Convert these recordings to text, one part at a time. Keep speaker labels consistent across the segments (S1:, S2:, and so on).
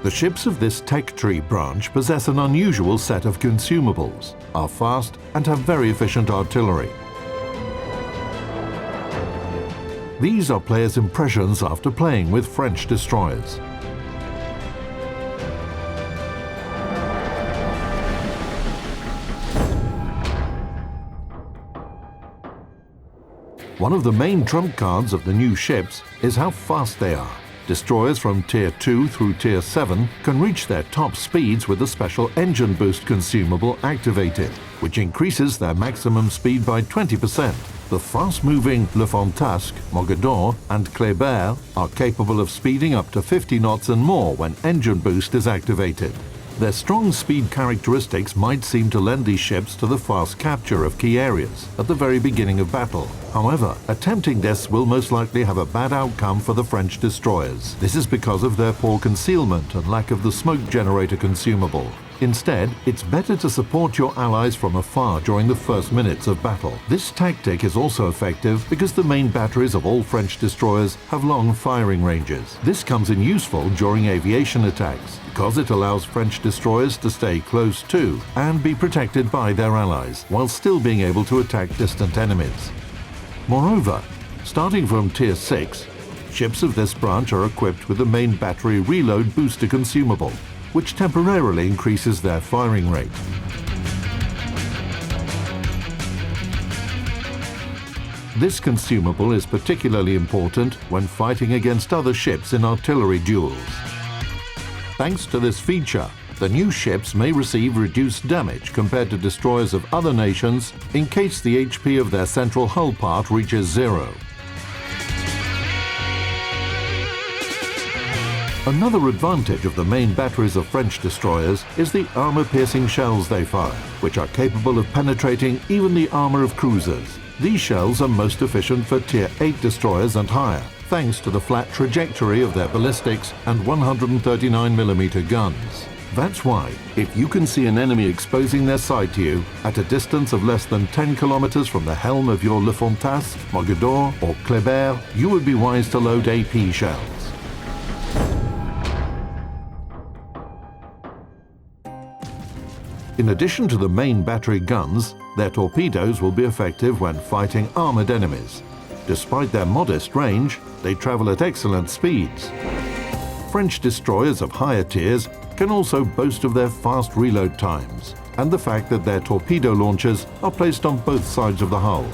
S1: The ships of this tech tree branch possess an unusual set of consumables, are fast and have very efficient artillery. These are players' impressions after playing with French destroyers. One of the main trump cards of the new ships is how fast they are. Destroyers from Tier 2 through Tier 7 can reach their top speeds with a special engine boost consumable activated, which increases their maximum speed by 20%. The fast-moving Le Fantasque, Mogador and Kléber are capable of speeding up to 50 knots and more when engine boost is activated. Their strong speed characteristics might seem to lend these ships to the fast capture of key areas at the very beginning of battle. However, attempting this will most likely have a bad outcome for the French destroyers. This is because of their poor concealment and lack of the smoke generator consumable. Instead, it's better to support your allies from afar during the first minutes of battle. This tactic is also effective because the main batteries of all French destroyers have long firing ranges. This comes in useful during aviation attacks, because it allows French destroyers to stay close to and be protected by their allies, while still being able to attack distant enemies. Moreover, starting from Tier 6, ships of this branch are equipped with the main battery reload booster consumable, which temporarily increases their firing rate. This consumable is particularly important when fighting against other ships in artillery duels. Thanks to this feature, the new ships may receive reduced damage compared to destroyers of other nations in case the HP of their central hull part reaches 0. Another advantage of the main batteries of French destroyers is the armor-piercing shells they fire, which are capable of penetrating even the armor of cruisers. These shells are most efficient for Tier 8 destroyers and higher, thanks to the flat trajectory of their ballistics and 139mm guns. That's why, if you can see an enemy exposing their sight to you at a distance of less than 10 kilometers from the helm of your Le Fantasque, Mogador or Kléber, you would be wise to load AP shells. In addition to the main battery guns, their torpedoes will be effective when fighting armored enemies. Despite their modest range, they travel at excellent speeds. French destroyers of higher tiers can also boast of their fast reload times and the fact that their torpedo launchers are placed on both sides of the hull.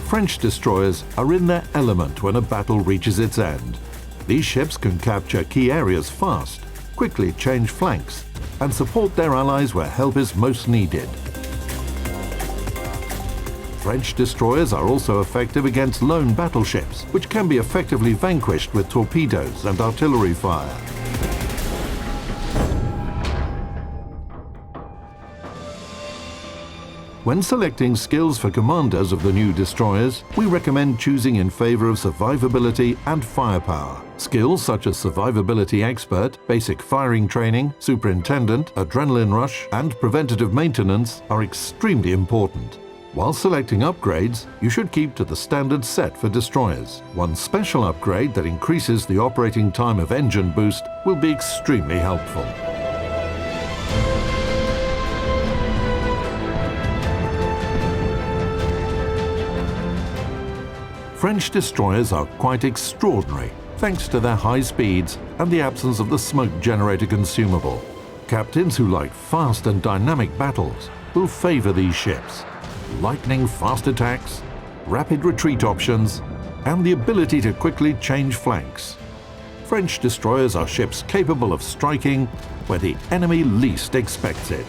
S1: French destroyers are in their element when a battle reaches its end. These ships can capture key areas fast, quickly change flanks, and support their allies where help is most needed. French destroyers are also effective against lone battleships, which can be effectively vanquished with torpedoes and artillery fire. When selecting skills for commanders of the new destroyers, we recommend choosing in favor of survivability and firepower. Skills such as Survivability Expert, Basic Firing Training, Superintendent, Adrenaline Rush, and Preventative Maintenance are extremely important. While selecting upgrades, you should keep to the standard set for destroyers. One special upgrade that increases the operating time of engine boost will be extremely helpful. French destroyers are quite extraordinary, thanks to their high speeds and the absence of the smoke generator consumable. Captains who like fast and dynamic battles will favor these ships. Lightning fast attacks, rapid retreat options, and the ability to quickly change flanks. French destroyers are ships capable of striking where the enemy least expects it.